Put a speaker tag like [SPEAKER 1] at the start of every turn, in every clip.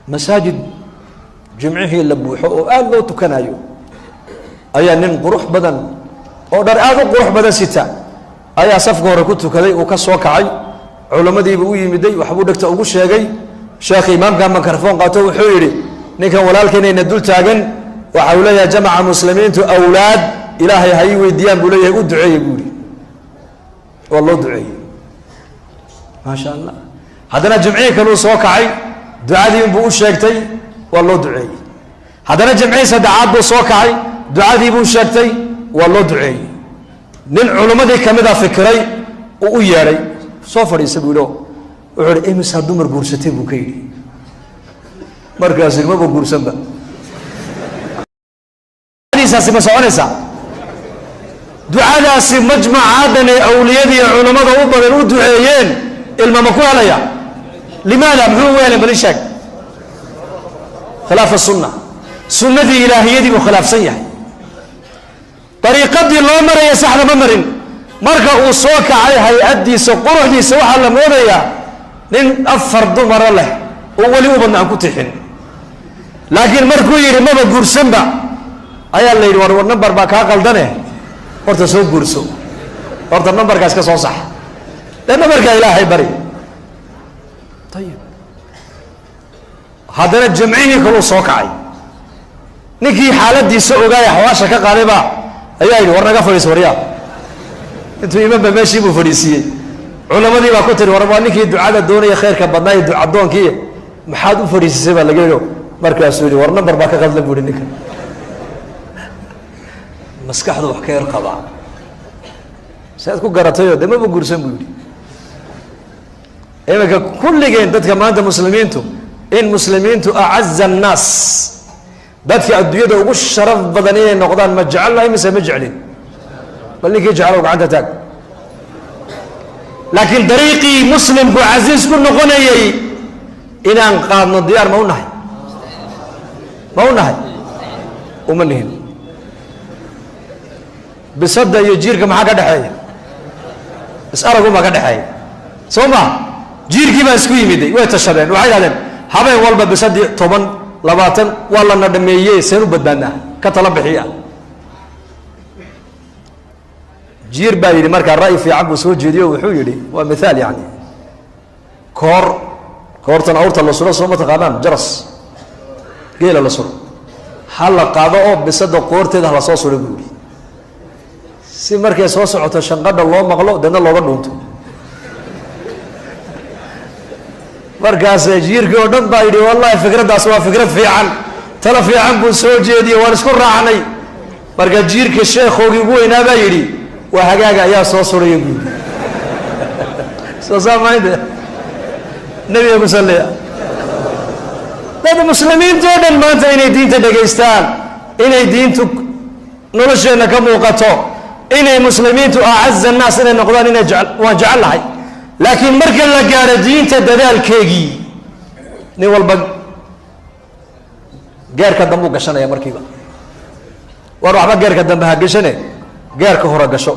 [SPEAKER 1] مساجد جمعه لبوحه وقال له تكنايو أي نن قروح بدن أو در آذو قروح بدن ستة أي صفقه ركوت كذي وكسوك عي علماء دي بوي مدي وحبودك تقول شيء شيخ إمام كان ميكروفون قاتو وحيري نكن ولكن ندول تاجن وحولها جمع مسلمين تو أولاد إلهي هاي ويديان بولي يقول دعي يقولي والله دعي ما شاء الله هذا جمعيه كانوا سوك عي دعاء دي بقول شيكتي والله دعي هذا جمعيه سدعات بسوك عي دعاء دي بقول شيكتي والله دعي نن علماء دي كمدا فكري وياري صفر يسبولو وعلى إيه مسا دمر قرستي بوكيلي مركز ما بقرسن بقى أنيسا مسؤولسا دعاء ناس مجمع عادني أولياء علماء أوبر الدعيين الممكو عليا لماذا هو وين بلشك خلاف السنة سنة إلهية دي وخلاف سيئة طريقة دي الله مرة يسحنا ممرن مركا وصوك عليها يؤدي سقروح دي سوحا لموريا لن أفر دمر له أولي وبنا كتحن لكن مركو يري ما بقرسن با أيا اللي يدور والنمبر باكا قلدنه ورد سوق قرسو ورد النمبر كاسكا سو صح لأن مركا إلهي بري طيب هذا الجمعين كلو صوكعي نكي حالة دي سوء جاي حواشة كقاربة أيها يدور ورنا فريس وريا أنتوا إمام بمشي بفريسية علماء دي ما كتر وربا نكي دعاء الدنيا خير كبدنا يدعاء الدون كي محادو فريسي سبا لقيلو مركا سوري ورنا برباكا قبل بوري نكا مسكح ذو حكاية القضاء سيدكو قرطيو ده ما بقرسن بوري إما كل جين دتك ما أنت مسلمينتو إن مسلمينتو أعز الناس دتك الدنيا وش شرف بدنية نقدان ما جعلنا إما سمجعلين بل لك يجعلوا قاعدة تاك لكن طريقي مسلم بعزيز كل نقنية إن أنقاذنا الديار ما هو نهي ما هو نهي ومنهن بصدق يجيرك ما قد حي اسألكم ما قد حي سوما جيركي ما اسكو يمدي ويتشرين وحي هذا هبين والبا بصدق طبعا لباتن والله ندميه سيرو بدنا كطلب حيا جير بايري مركا الرأي في عبو سوجي وحيري ومثال يعني كورتن أورتا لصورة صومة قادان جرس قيل لصورة حالا قادة بصدق كورتي ده لصوص رجولي سي مركا سوص عطا شنقاد الله مغلو دانا الله غنونتو مركز جيركي ودن بايري والله فكرة داسوا فكرة في عن تلا في عن بو سوجي دي ونسكر راعني مركز جيركي الشيخ خوغي بوينا بايري وهجاجا يا صوصور يقول صوصا ما يده نبي أبو سليا هذا مسلمين جدا ما أنت إني دين تدقيستان إني دين تك نرشنا كموقته إني مسلمين أعز الناس إني نقدر إني وجعل هاي لكن مركل لقى دين تدلال كيجي نيوال بق غير كدمو قشنا يا مركبة وروح بق غير كدم بها قشنا غير كهرة قشو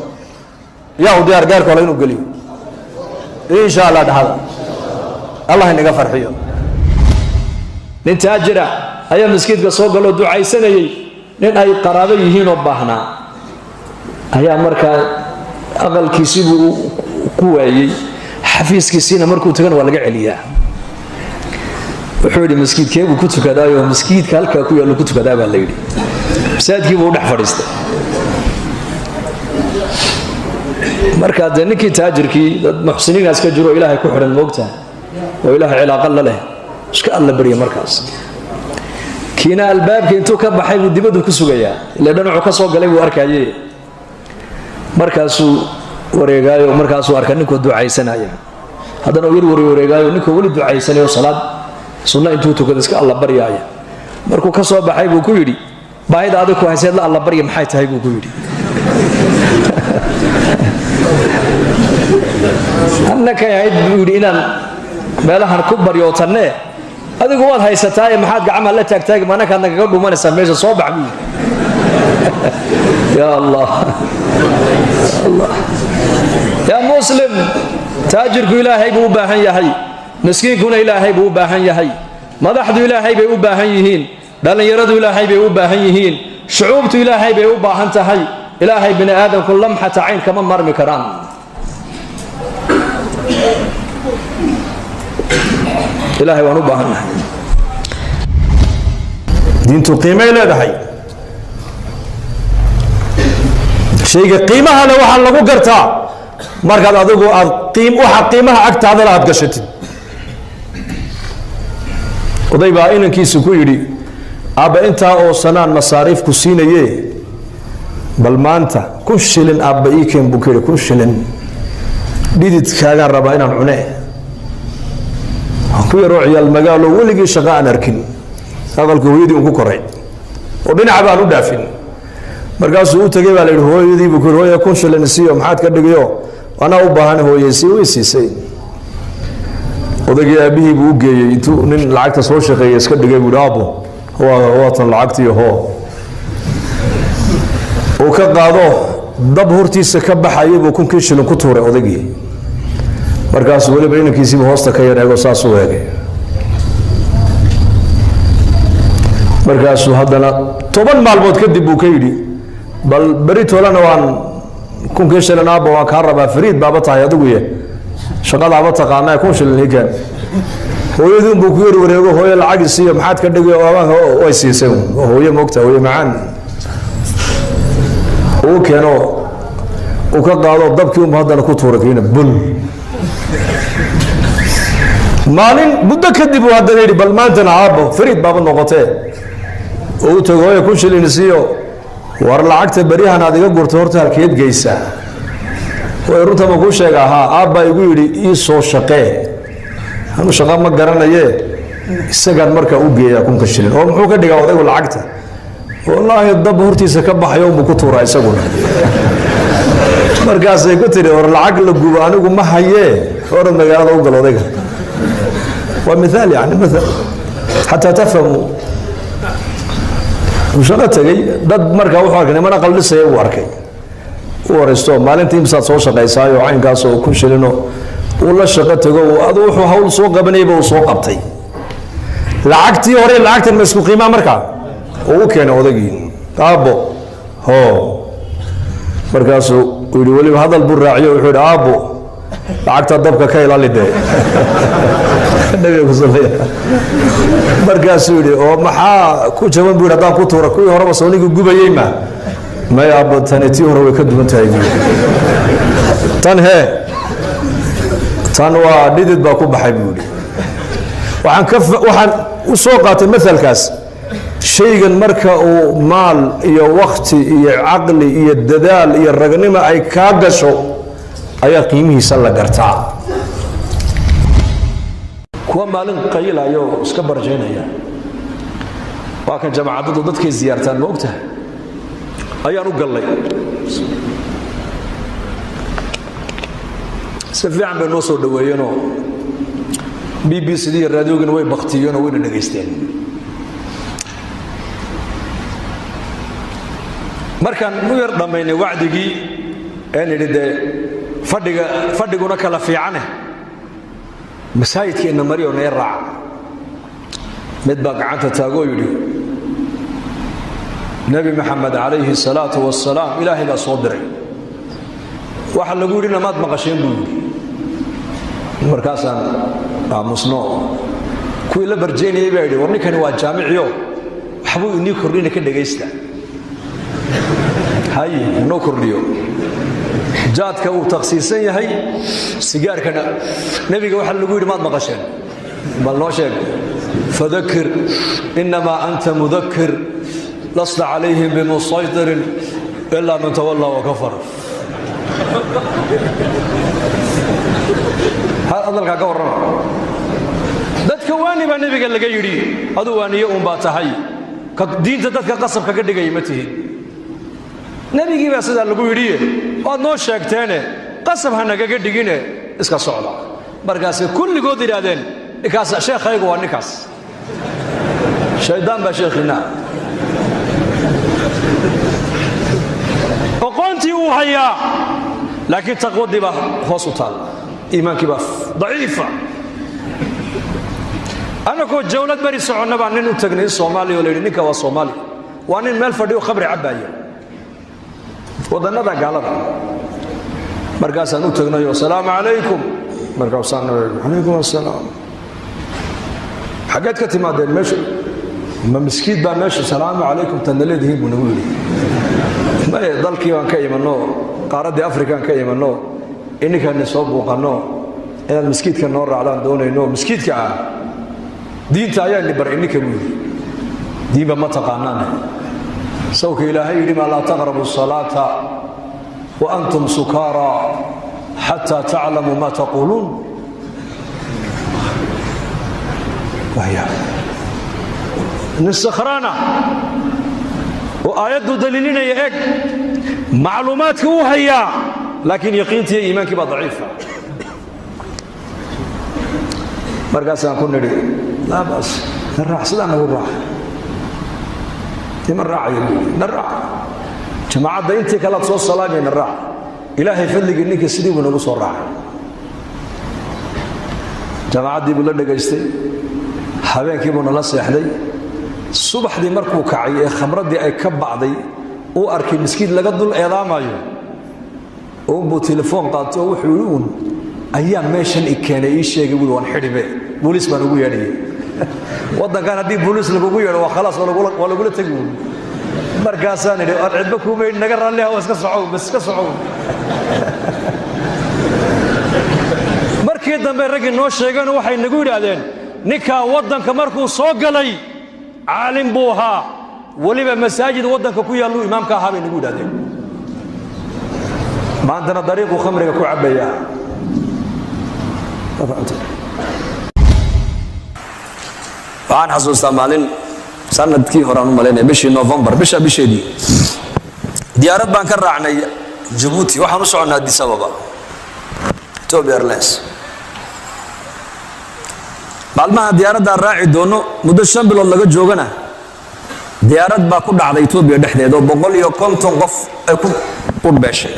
[SPEAKER 1] يا وديار غير كلا إنه قليل إن شاء الله هذا الله إنك فرحيه نتاجرة أيام مسكين قصوق له دعاء سنة نين أي قرابة يهين وبحنا أيام مركا أقل كيسيب قوي حفيز كيسينا مركو تكن ولا عليا وحولي مسكين كيف وكنت كذا يوم مسكين كالك كوي اللي كنت كذا بالليل بساد كيف ودح فرست مركز ذنكي تاجر كي محسنين ناس كجرو إلهي كحر الموقتة وإلهي علاقة له إيش كالله بري مركز كينا الباب كنتو كب حي ودبدو كسوجيا لأنه عكسوا قلبي وأركاجي مركزو ورجاي ومركزو أركانك ودعاء سنة هذا نقول ورجاي ونك ولي دعاء سنة وصلاة سنة أنتو تكذس كالله بري آية مركو كسوا بحي وكويري بعد هذا كويس لا الله بري محيط هاي وكويري أنك يا عيد بيقولين ما لها نكبر يوتناه هذا هو هاي ستاي محاد عمل لا تاج ما أنا كان نقول ما نسميه صوب عمي يا الله الله يا مسلم تاجر إلهي بو باهن يا هي مسكين كون إلهي بو باهن يا هي madaxdu ilaahay bay u baahan yihiin dhallinyaradu ilaahay bay u baahan yihiin shucuubtu ilaahay bay u baahan tahay ilaahay bini aadamku lamxata cayn kama marmi karaan ilaahay waan u baahannahay diintu qiimay leedahay shayga qiimaha leh waxaa lagu gartaa markaad adigu aad waxa qiimaha agtaada la aad gashatid oday baa inankiisu ku yidhi aabba intaa oo sanaan masaariif ku siinaye bal maanta 1,000 shilin aabba ii keen buu ku yidhi 1,000 shilin dhididkaagaan rabaa inaan cune ku yaroo ciyaal magaalo weligii shaqo aan arkin aqalka hooyadii uu ku koray oo dhinaca baan u dhaafin markaasuu u tagay baa la yidhi hooyadii buu ku yidhi hooya 1,000 shilin siiyo maxaad ka dhigayo anaa u baahan hooyaysi way siisay odaygii aabihii buu u geeyey intuu nin lacagta soo shaqeeyay iska dhigay buu yidhi aabbo waatan lacagtii hoo uu ka qaado dab hortiisa ka baxayay buu 1,000 shilin ku tuuray odaygii markaasuu weliba inankiisiiba hoosta ka yar eego saas u eegay markaasuu haddana 10 maalmood kadib buu ka yidhi bal beri toolana waan 1,000 shilin aabba waan kaa rabaa fariid baaba tahay adiguye shaqadaaba taqaanaa 1,000 shilin ii keen hooyadii buu ku yar wareego hooyo lacag siiyo maxaad ka dhigay way siisay hooyo moogta hooyo macaan uu keeno uu ka qaado dabkii uu haddana ku tuuray kiina bul maalin muddo kadib uu haddana yidhi bal maantana aabbo fariid baaba noqotee uu tago hooyo 1,000 shilin siiyo war lacagta beriyahan aad iga gurto horta halkeed geysaa way runta ma kuu sheega ahaa aabba igu yidhi ii soo shaqee anu shaqa ma garanaye isagaan markaa u geeyaa 1,000 shilin oo muxuu ka dhigaa odaygu lacagta wallaahi dab hortiisa ka baxayo unbuu ku tuuraa isaguna markaasay ku tiri war lacag la gubo anigu ma hayee orad magaalada u gal odayga waa mithaal yani mathal xataa tafhamu uu shaqo tegey dad markaa wuxuu arkay nimana qaldhisaya uu arkay u waraysto maalintii imsaad soo shaqaysaayo caynkaas oo 1,000 shilino uu la shaqo tago aduu wuxuu hawl soo qabanayba uu soo qabtay lacagtii hore lacagtan ma isku qiimaa markaa uu u keenay odaygii aabbo hoo markaasuu uu yidhi weliba hadal buu raaciyo wuxuu yidhi aabbo lacagta dabka ka ilaali dee nabiga ku sallaya markaasuu yidhi oo maxaa ku jaban buu yidhi haddaan ku tuura kuwii horeba soonigu gubayey ma may aabbo tani tii hore way ka duwan tahay tan hee tan waa dhidid baa ku baxay buu yidhi waxaan u soo qaatay mathalkaas shaygan marka uu maal iyo wakti iyo caqli iyo dadaal iyo ragnimo ay kaa gasho ayaa qiimihiisa la gartaa kuwa maalin qayilayo iska barjeynaya waa kan jamaacadadu dadkay ziyaartaan ma ogtahay ayaan u gallay si fiican bay noo soo dhaweeyeenoo BBC iyo raadiyoogina way baktiyeenoo wayna dhegaysteen markaan u yar dhammaynay wacdigii een idhi dee fadhiguna kala fiicane masaajidkeenna mariyoo nee raaca mid baa gacanta taagoo yidhi nebi maxamed calayhi salaatu wasalaam ilaahay baa soo diray waxa lagu yidhi namaad maqasheen buu yidhi markaasaan aamusno kuwii la barjeynayay baa yidhi war ninkani waa jaamiciyo waxbuu inii kordhina ka dhegaysta hay noo kordhiyo jaadka uu takhsiisan yahay sigaarkana nebiga waxa lagu yidhi maad maqasheen bal noo sheeg fadakir inamaa anta mudakir lasta calayhim bimusaytirin ilaa man tawallaa wakafar hadalkaa ka warrama dadka waani baa nebiga laga yidhi aduu waaniye uun baa tahay diinta dadka qasabka ka dhigaya ma tihin nebigii baa sidaa lagu yidhiye waad noo sheegteene qasab ha nagaga dhigine iska socda markaasay kulligood yidhaahdeen ninkaas sheekhaygu waa ninkaas shaydaan baa sheekhiina oqoontii uu hayaa laakiin taqwadii baa hoos u taal iimaankii baa daciifa anagoo jawlad bari soconna baan nin u tagnay Soomaaliya oo leeyahay ninka waa Soomaali waa nin meel fadhiyo khamri cabaya wadannada gaalada markaasaan u tagnay assalaamu calaykum markaasaan calaykum assalaam xageed ka timaadeen meesha ma miskiid baa meesha salaamu calaykum tanaleedihiin buu nagu yidhi ma dalkii waan ka imanno qaaradii afrikaan ka imanno ininkaan soo buuqanno inaan miskiidka noo raacdaan doonayno miskiidka ah diinta ayaa ni bar ininka buu yidhi diinba ma taqaanaan sawka ilaahay yidhi ma laa taqrabu salaata wa antum sukaara xataa taclamu ma taquuluun wahya نسخرانا وآيات دليلنا يأك معلومات كوهيا لكن يقينتي إيمانك ضعيفة مرقاسا كنا لي لا بأس نراح سلام نقول راح تمن راح نراح جماعة دينتي كلا تصوص صلاة نراح إلهي فلق إنك سيدي ونقص الراح جماعة دي بلنا قيستي حبينك يبون الله سيحدي subaxdii markuu kacay ee khamradii ay ka bacday uu arkay miskiin laga dul eedaamayo oo buu telefoon qaato wuxuu yiri ayaa meeshan keenay ii sheegay wuu waan xidhibe booliis baan ugu yeedhay wadankan hadii booliis lagu yeedho waa khalaas waa lagu la tagay markaasaan idhi cidba kuma naga raalli ah iska socow bas iska socow markii dambe ragii noo sheegeen waxay nagu yiraahdeen ninka wadanka markuu soo galay عالم بوها ولبا مساجد ودنك كو يالو امامك هابي نغو دادين ما عندنا طريق خمرك كو عبيا وان حسوس مالين سندكي هوران مالين بشي نوفمبر بشي ديارات بان كراعناي جيبوتي waxaan u soconaa Addis Ababa Ethiopia Airlines maalmaha diyaaradda raaci doono muddo 5 bilood laga joogana diyaarad baa ku dhacday Ethiopia dhexdeeda 150 qof ay ku qudbeeshay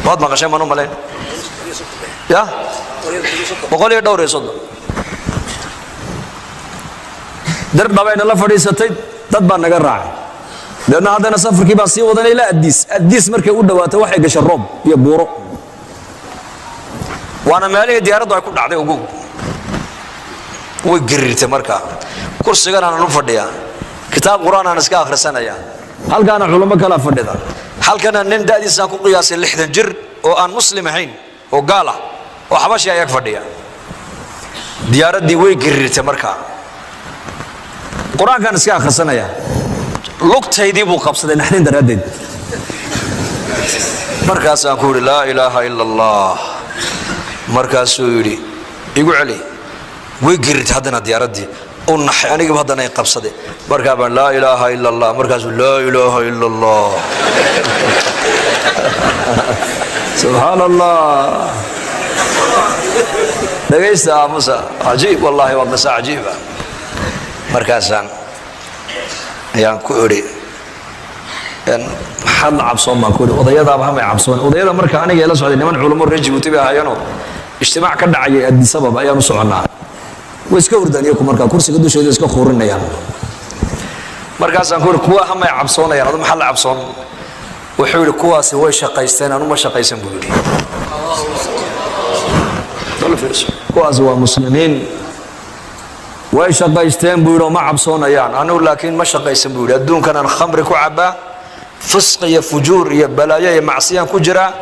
[SPEAKER 1] waad maqashay ma maleen ya 130 dar dhabayna la fadhiisatay dad baa naga raacay deena hadana safarkii baa sii wadanay la Addis markay u dhawaato waxay gashay roob iyo buuro waana meelihii diyaaraddu ay ku dhacday ugu way gariirtay markaa kursigan aan u fadhiyaa kitaab quraan aan iska akhrisanaya halkaana culimo kala fadhida halkana nin daadiisa ku qiyaasay 60 jir oo aan muslim ahayn oo gaal ah oo xabashi ay fadhiya diyaaradii way gariirtay markaa quraankan iska akhrisanaya lugtaydii buu qabsaday naxdin daraadeed markaas aan ku la ilaaha illa allah markaas uu yiri igu cali way gariirtay hadana diyaaradii oo naxay aniga hadana ay qabsaday markaa baan la ilaaha illa allah markaas la ilaaha illa allah subhanallah dhageysta musa ajiib wallahi waa masa ajiiba markaasaan ayaan ku iri maxal cabsoon baan ku iri odayada ma cabsoon odayada marka aniga ila socday niman culimo Djibouti baa hayano ijtimaac ka dhacay Addis Ababa ayaan u soconaa ويسكو وردانيكو marka kursiga dusheeda iska khoorinayaan markaas aan ku kuwa hamay cabsoonayaan adoo maxal cabsoon wuxuu yiri kuwaasi way shaqaysteen anu ma shaqaysan buu yiri kuwaasi waa muslimiin way shaqaysteen buu yiri ma cabsoonayaan anu laakiin ma shaqaysan buu yiri adduunkan aan khamri ku cabaa fisq iyo fujuur iyo balaayo iyo macsiyaan ku jira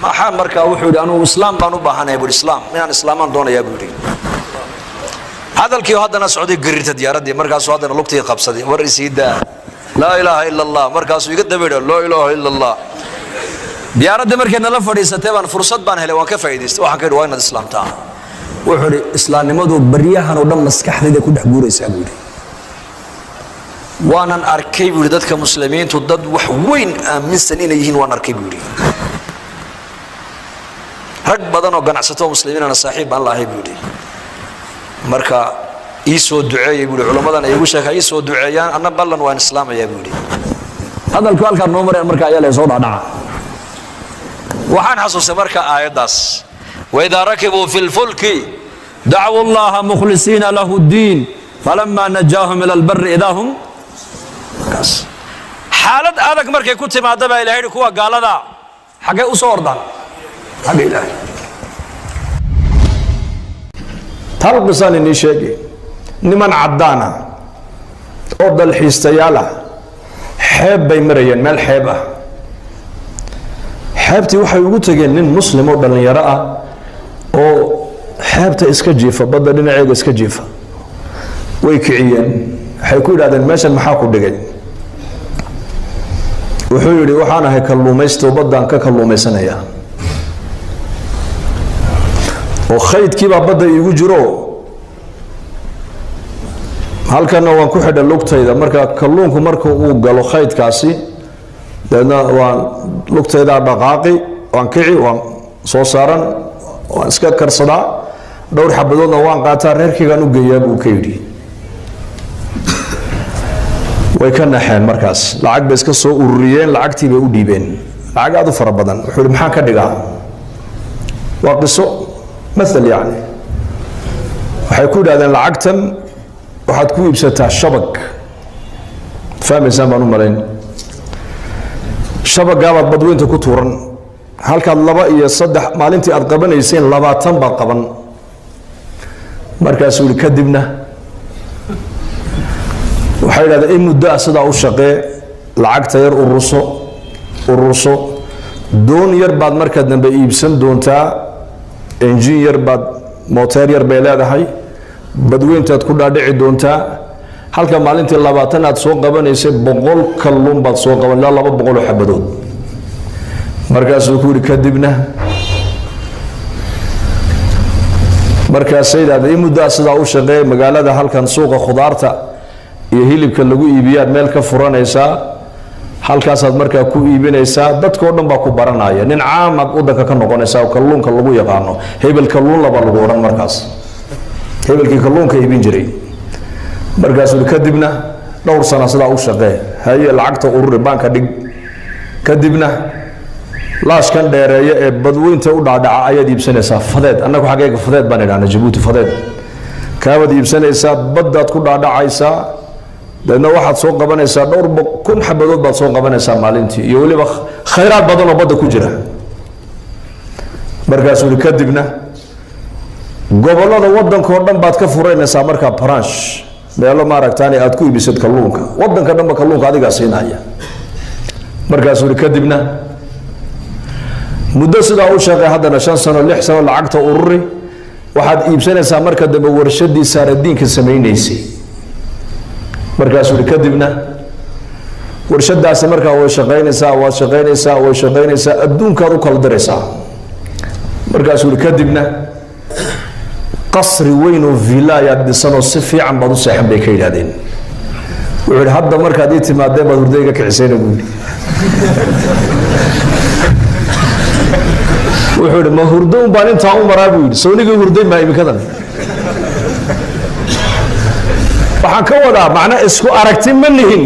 [SPEAKER 1] maxaa marka wuxuu yiri anu islaam baan u baahanahay buu islaam inaan islaaman doonayaa buu yiri هذا الكيو هذا ناس عودي قريت دياردي مركز هذا نلقتي قبصدي ورسيدا لا اله الا الله مركز يقدم لا اله الا الله دياردي مركز نلا فريسته بان فرصه بان هله وان كفايديست waxaan ka dhawaan islaamta wuxuu islaamnimadu bariyahan oo dhan maskaxdeeda ku dhex guuraysaa buu waanan arkay buu dadka muslimiintu dad wax weyn aaminsan inay yihiin waan arkay buu rag badan oo ganacsato muslimiin ana saaxiib aan lahayn buu marka iisoo duceeyay buu culamadan ay ugu sheegay iisoo duceeyaan anna ballan waan islaamaya buu hadalku halka noo mareen marka ayaa la soo dhaadhaca waxaan xasuustay marka aayadaas wa idha rakibu fil fulki dacwu llaha mukhlisiina lahu ddiin falama najaahum ila albari idaa hum xaalad adag markay ku timaada baa ilahay kuwa gaalada xaggay u soo ordaan xagga ilaahay tal qisaan inii sheegi niman caddaana oo dalxiistayaal ah xeeb bay marayeen meel xeeb ah xeebtii waxay ugu tageen nin muslim oo dhallinyaro ah oo xeebta iska jiifa badda dhinaceega iska jiifa way kiciyeen waxay ku yidhahdeen meeshan maxaa ku dhigay wuxuu yidhi waxaan ahay kalluumaysto baddaan ka kalluumaysanaya oo khaydkiibaa badda iigu jiro halkana waan ku xidha lugtayda marka kalluunku marka uu galo khaydkaasi deedna waan lugtaydaa dhaqaaqi waan kici waan soo saaran waan iska karsadaa dhowr xabadoodna waan qaataa reerkaygaan u geeyaa buu ka yidhi way ka naxeen markaas lacag bay iska soo ururiyeen lacagtii bay u dhiibeen lacag aad u fara badan wuxuu yidhi maxaan ka dhigaa waa qiso maal yani waxay ku yidhahdeen lacagtan waxaad ku iibsataa shabag fahmaysaan baan u malayn shabagaabaad badweynta ku tuuran halkaad 2 iyo 3 maalintii aad qabanayseen 20 baad qaban markaasuu yidhi kadibna waxay yidhahdeen in muddo sidaa u shaqee lacagta yar ururso doon yar baad marka dambe iibsan doontaa enjin yar baad mooteer yar bay leedahay badweyntaad ku dhaadhici doontaa halka maalintii 20 aad soo qabanaysay 100 kalluun baad soo qaban ilaa 200 oo xabadood markaasuu ku yidhi kadibna markaasay yidhahdeen in muddo sidaa u shaqee magaalada halkan suuqa khudaarta iyo hilibka lagu iibiyaad meel ka furanaysaa halkaasaad markaa ku iibinaysaa dadkoo dhan baa ku baranaya nin caamad wadanka ka noqonaysaa oo kalluunka lagu yaqaano hebel kalluun laba lagu odhan markaas hebelkii kalluunka iibin jiray markaasuu kadibna dhowr sano sidaa u shaqee haye lacagta ururi baanka dhig kadibna laashkan dheereeya ee badweynta u dhaadhaca ayaad iibsanaysaa fadeed annagu xaggeega fadeed baan idhahnaa jabuuti fadeed kaabaad iibsanaysaa baddaad ku dhaadhacaysaa deedna waxaad soo qabanaysaa dhowr 1,000 xabadood baad soo qabanaysaa maalintii iyo weliba khayraad badan oo badda ku jira markaasuu yidhi kadibna gobollada waddankoo dhan baad ka furaynaysaa markaa branch meelo maaragtaani aad ku iibisad kalluunka waddanka dhanba kalluunka adigaa siinaya markaasuu yidhi kadibna muddo sidaa u shaqee haddana 5 sano 6 sano lacagta ururi waxaad iibsanaysaa marka dambe warshadii saaradiinka samaynaysay markaasuu yidhi kadibna warshadaasi markaa way shaqaynaysaa adduunkaad u kala diraysaa markaasuu yidhi kadibna qasri weyn oo villa ayaad dhisanoo si fiican baad u seexan bay ka yidhahdeen wuxuu yidhi hadda markaad ii timaadeen baad hurdayga kicisayna buu yidhi wuxuu yidhi ma hurdo un baan intaa u maraa buu yidhi soonigii hurday maa imikadan waxaan ka wadaa macna isku aragti ma nihin